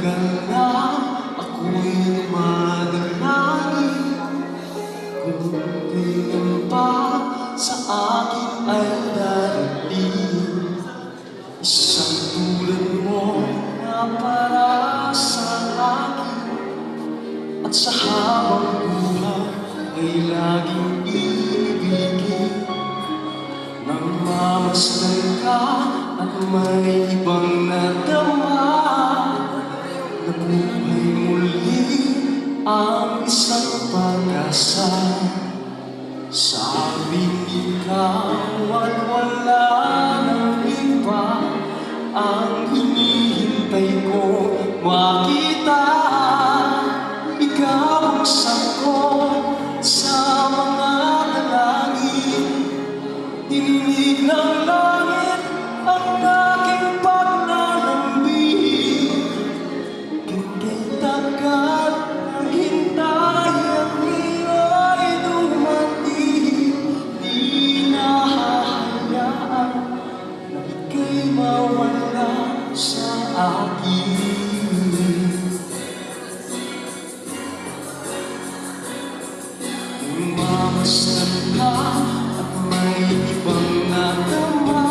matagal na ako'y madalangin. Kung kailan pa sa akin ay darating isang tulad mo na para sa akin, at sa habang buhay ay laging ibigin. Nang mamasdan ka at may ibang nadama, nabuhay muli ang isang pag-asa. Sabing ikaw at wala nang iba ang hinihintay ko makita. Ikaw ang sagot sa mga dalangin. Dininig ng langit ang aking paglalambing. Kahit tagal ang hintay at iyo'y dumating, di nahahayaan na ika'y mawala sa akin. Kung mamasdan ka at may ibang nadama,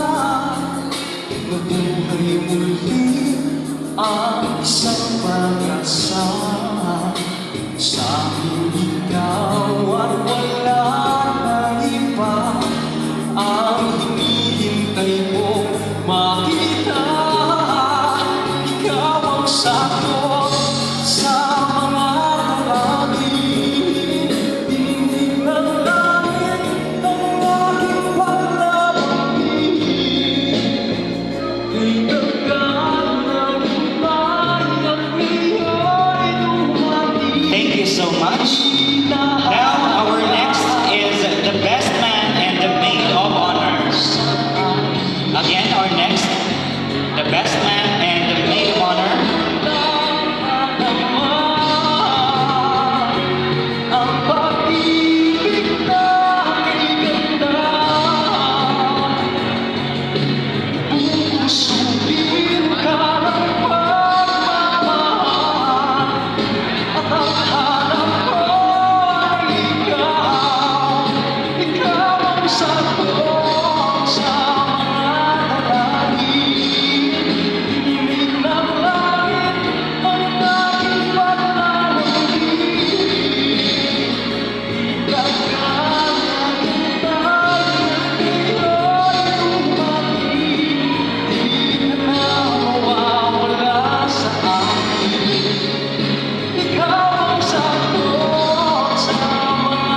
nabuhay muli ang isang pag-asa. Sa akin ikaw at wala nang iba ang hinihintay mo makita. Ikaw ang sagot sa mga dalangin. Dinig ng langit ang aking paglalambing. Kay tagal ng hintay at iyo'y dumating. Thank you so much. Now, our next is the best man and the maid of honors. Again, our next, the best man and the maid of honor. Ang pag-ibig na ganda, pupusuin ka ng pagmamahal, at ang hanap ko ay ikaw. Ikaw ang sagot sa mga dalangin. Dinig ng langit ang aking paglalambing. Tagal ang hintay at iyo'y dumating, di ka na mawawala sa akin. Ikaw ang sagot sa mga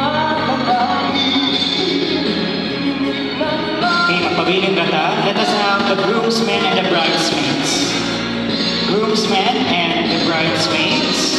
dalangin. Dinig ng Okay, magpabiling kata. Let us have the groomsmen and the bridesmaids. Groomsmen and the bridesmaids.